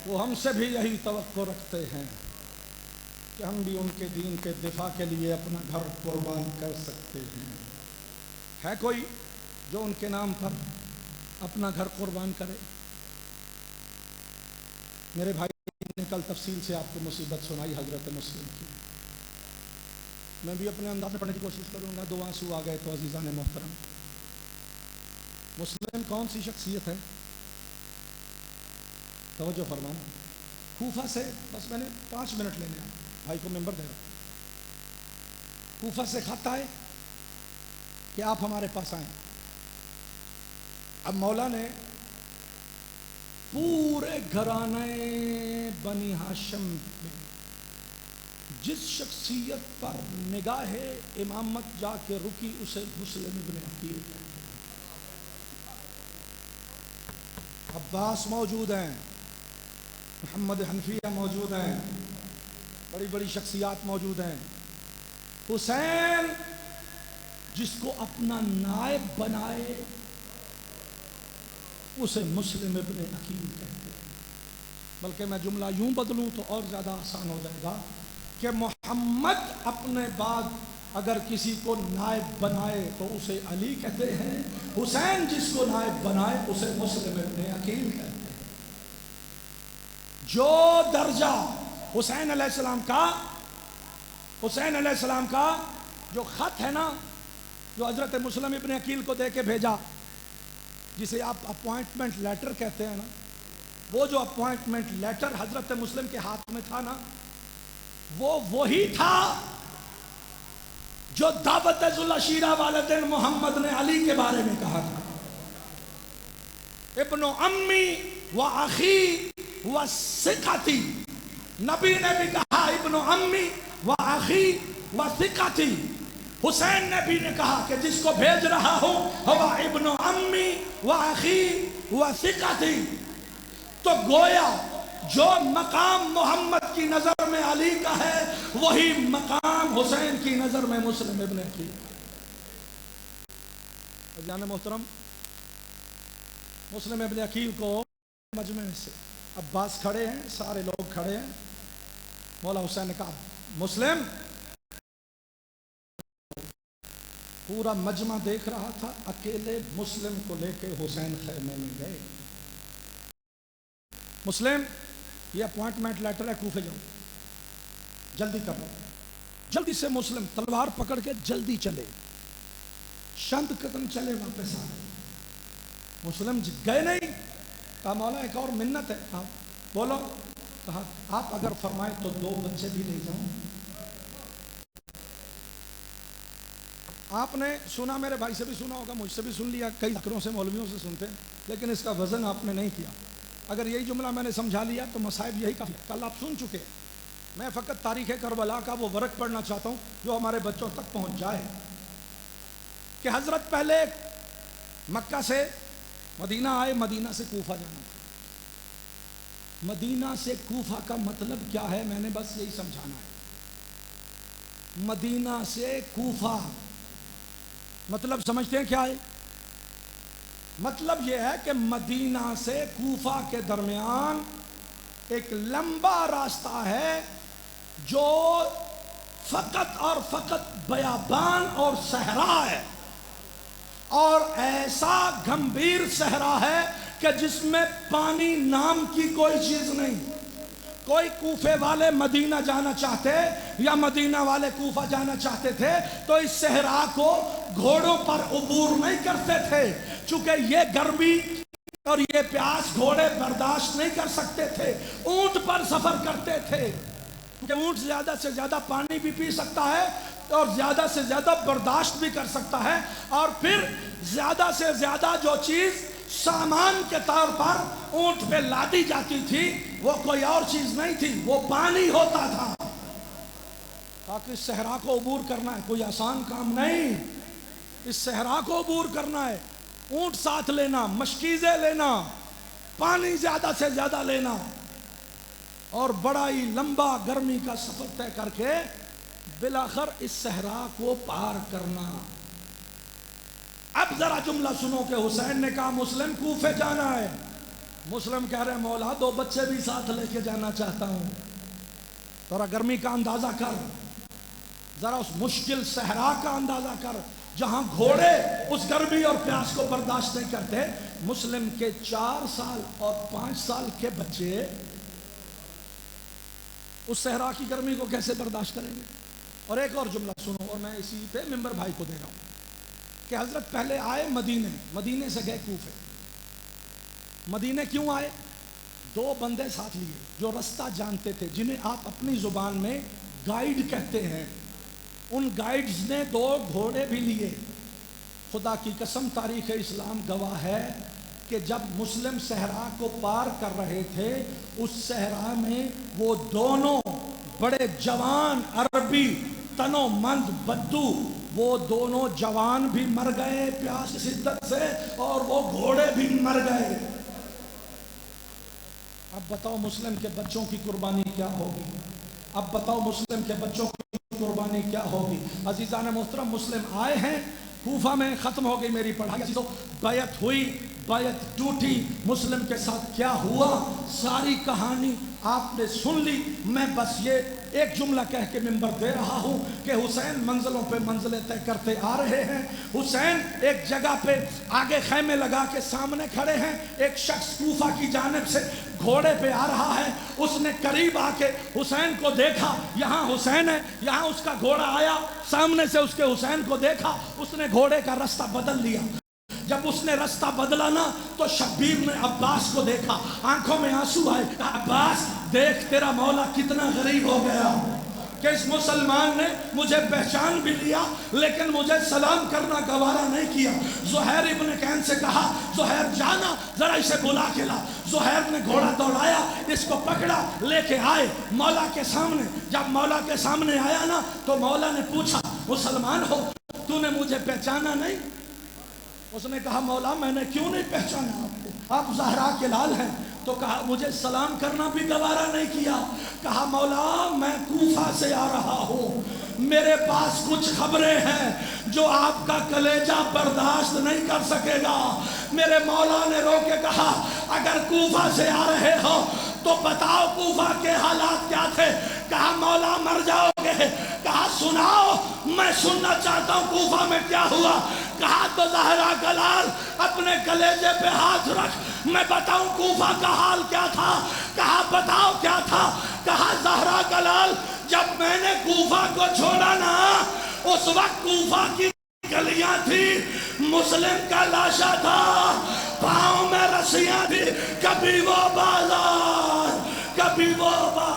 وہ ہم سے بھی یہی توقع رکھتے ہیں کہ ہم بھی ان کے دین کے دفاع کے لیے اپنا گھر قربان کر سکتے ہیں۔ ہے کوئی جو ان کے نام پر اپنا گھر قربان کرے؟ میرے بھائی نے کل تفصیل سے آپ کو مصیبت سنائی حضرت مسلم کی، میں بھی اپنے انداز میں پڑھنے کی کوشش کروں گا۔ دو آنسو آ گئے تو عزیزان محترم، مسلم کون سی شخصیت ہے؟ توجہ فرمانا۔ کوفہ سے، بس میں نے 5 منٹ لینے ہیں، بھائی کو ممبر دے رہا ہوں۔ کوفہ سے خط آئے کہ آپ ہمارے پاس آئیں۔ اب مولا نے پورے گھرانے بنی ہاشم میں جس شخصیت پر نگاہ امامت جا کے رکی اسے مسلم ابن عقیل، عباس موجود ہیں، محمد حنفیہ موجود ہیں، بڑی بڑی شخصیات موجود ہیں۔ حسین جس کو اپنا نائب بنائے اسے مسلم ابن عقیل کہتے ہیں۔ بلکہ میں جملہ یوں بدلوں تو اور زیادہ آسان ہو جائے گا کہ محمد اپنے بعد اگر کسی کو نائب بنائے تو اسے علی کہتے ہیں، حسین جس کو نائب بنائے اسے مسلم ابن عقیل کہتے ہیں۔ جو درجہ حسین علیہ السلام کا جو خط ہے نا، جو حضرت مسلم ابن عقیل کو دے کے بھیجا، جسے آپ اپوائنٹمنٹ لیٹر کہتے ہیں نا، وہ جو اپوائنٹمنٹ لیٹر حضرت مسلم کے ہاتھ میں تھا نا، وہ وہی تھا جو دعوت ذوالعشیرہ والے دن محمد نے علی کے بارے میں کہا تھا، ابن امی و اخی و ثقتی۔ نبی نے بھی کہا ابن امی و اخی و ثقتی، حسین نبی نے کہا کہ جس کو بھیج رہا ہوں ہوا ابن امی و اخی و ثقتی۔ تو گویا جو مقام محمد کی نظر میں علی کا ہے وہی مقام حسین کی نظر میں مسلم ابن عقیل۔ جان محترم، مسلم ابن عقیل کو مجمع سے عباس کھڑے ہیں، سارے لوگ کھڑے ہیں، مولا حسین نے کہا مسلم، پورا مجمع دیکھ رہا تھا، اکیلے مسلم کو لے کے حسین خیمے میں گئے۔ مسلم، یہ اپوائنٹمنٹ لیٹر ہے، کوفے جاؤ، جلدی کر لو۔ جلدی سے مسلم تلوار پکڑ کے جلدی چلے، چند قدم چلے واپس آ گئے۔ مسلم گئے نہیں، کہا مولا ایک اور منت ہے، کہا بولو، کہا آپ اگر فرمائیں تو 2 بچے بھی لے جاؤں۔ آپ نے سنا، میرے بھائی سے بھی سنا ہوگا، مجھ سے بھی سن لیا، کئی ذکروں سے، مولویوں سے سنتے ہیں، لیکن اس کا وزن آپ نے نہیں کیا۔ اگر یہی جملہ میں نے سمجھا لیا تو مصائب یہی کافی، کل آپ سن چکے۔ میں فقط تاریخ کربلا کا وہ ورق پڑھنا چاہتا ہوں جو ہمارے بچوں تک پہنچ جائے کہ حضرت پہلے مکہ سے مدینہ آئے، مدینہ سے کوفہ جانا تھا۔ مدینہ سے کوفہ کا مطلب کیا ہے میں نے بس یہی سمجھانا ہے۔ مدینہ سے کوفہ مطلب سمجھتے ہیں کیا ہے؟ مطلب یہ ہے کہ مدینہ سے کوفہ کے درمیان ایک لمبا راستہ ہے جو فقط اور فقط بیابان اور صحرا ہے، اور ایسا گمبھیر صحرا ہے کہ جس میں پانی نام کی کوئی چیز نہیں۔ کوئی کوفے والے مدینہ جانا چاہتے یا مدینہ والے کوفہ جانا چاہتے تھے تو اس صحرا کو گھوڑوں پر عبور نہیں کرتے تھے، چونکہ یہ گرمی اور یہ پیاس گھوڑے برداشت نہیں کر سکتے تھے، اونٹ پر سفر کرتے تھے، کیونکہ اونٹ زیادہ سے زیادہ پانی بھی پی سکتا ہے اور زیادہ سے زیادہ برداشت بھی کر سکتا ہے، اور پھر زیادہ سے زیادہ جو چیز سامان کے طور پر اونٹ پہ لادی جاتی تھی وہ کوئی اور چیز نہیں تھی، وہ پانی ہوتا تھا۔ تاکہ اس صحرا کو عبور کرنا ہے کوئی آسان کام نہیں، اس صحرا کو عبور کرنا ہے، اونٹ ساتھ لینا، مشکیزیں لینا، پانی زیادہ سے زیادہ لینا، اور بڑا ہی لمبا گرمی کا سفر طے کر کے بالآخر اس صحرا کو پار کرنا۔ اب ذرا جملہ سنو کہ حسین نے کہا مسلم کوفے جانا ہے، مسلم کہہ رہے مولا 2 بچے بھی ساتھ لے کے جانا چاہتا ہوں. ذرا گرمی کا اندازہ کر, ذرا اس مشکل صحرا کا اندازہ کر جہاں گھوڑے اس گرمی اور پیاس کو برداشت نہیں کرتے. مسلم کے 4 سال اور 5 سال کے بچے اس صحرا کی گرمی کو کیسے برداشت کریں گے؟ اور ایک اور جملہ سنو, اور میں اسی پہ ممبر بھائی کو دے رہا ہوں کہ حضرت پہلے آئے مدینے سے گئے کوفے. مدینے کیوں آئے؟ 2 بندے ساتھ لیے جو رستہ جانتے تھے, جنہیں آپ اپنی زبان میں گائیڈ کہتے ہیں. ان گائیڈز نے 2 گھوڑے بھی لیے. خدا کی قسم تاریخ اسلام گواہ ہے کہ جب مسلم صحرا کو پار کر رہے تھے, اس صحرا میں وہ دونوں بڑے جوان عربی تنو مند بدو, وہ دونوں جوان بھی مر گئے پیاس کی شدت سے, اور وہ گھوڑے بھی مر گئے. اب بتاؤ مسلم کے بچوں کی قربانی کیا ہوگی؟ اب بتاؤ مسلم کے بچوں کی قربانی کیا ہوگی؟ عزیزان محترم, مسلم آئے ہیں کوفہ میں, ختم ہو گئی میری پڑھائی. بیعت ہوئی, بیعت ٹوٹی, مسلم کے ساتھ کیا ہوا ساری کہانی آپ نے سن لی. میں بس یہ ایک جملہ کہہ کے منبر دے رہا ہوں کہ حسین منزلوں پہ منزلیں طے کرتے آ رہے ہیں. حسین ایک جگہ پہ آگے خیمے لگا کے سامنے کھڑے ہیں. ایک شخص کوفہ کی جانب سے گھوڑے پہ آ رہا ہے. اس نے قریب آ کے حسین کو دیکھا, یہاں حسین ہے, یہاں اس کا گھوڑا آیا, سامنے سے اس کے حسین کو دیکھا, اس نے گھوڑے کا رستہ بدل لیا. جب اس نے رستہ بدلا نا تو شبیر نے عباس کو دیکھا, آنکھوں میں آنسو آئے. عباس دیکھ تیرا مولا کتنا غریب ہو گیا کہ اس مسلمان نے مجھے پہچان بھی لیا لیکن مجھے سلام کرنا گوارا نہیں کیا. زہیر ابن کین سے کہا, زہیر جانا ذرا اسے بلا کے لا. زہیر نے گھوڑا دوڑایا, اس کو پکڑا, لے کے آئے مولا کے سامنے. جب مولا کے سامنے آیا نا تو مولا نے پوچھا, مسلمان ہو, تو نے مجھے پہچانا نہیں؟ اس نے کہا مولا میں نے کیوں نہیں پہچانا آپ کو, آپ زہرا کے لال ہیں. تو کہا مجھے سلام کرنا بھی گوارا نہیں کیا. کہا مولا میں کوفہ سے آ رہا ہوں, میرے پاس کچھ خبریں ہیں جو آپ کا کلیجہ برداشت نہیں کر سکے گا. میرے مولا نے رو کے کہا اگر کوفہ سے آ رہے ہو تو بتاؤ کوفہ کے حالات کیا تھے. کہا مولا مر جاؤ گے. کہا سناؤ, میں سننا چاہتا ہوں کوفہ میں کیا ہوا. کہا تو زہرا کا لال اپنے کلیجے پہ ہاتھ رکھ, میں بتاؤں کوفہ کا حال کیا تھا. کہا بتاؤ کیا تھا. کہا زہرا کا لال جب میں نے کوفہ کو چھوڑا نا اس وقت کوفہ کی گلیاں تھی, مسلم کا لاشا تھا, پاؤں میں رسیاں تھی, کبھی وہ بازار کبھی وہ بازار.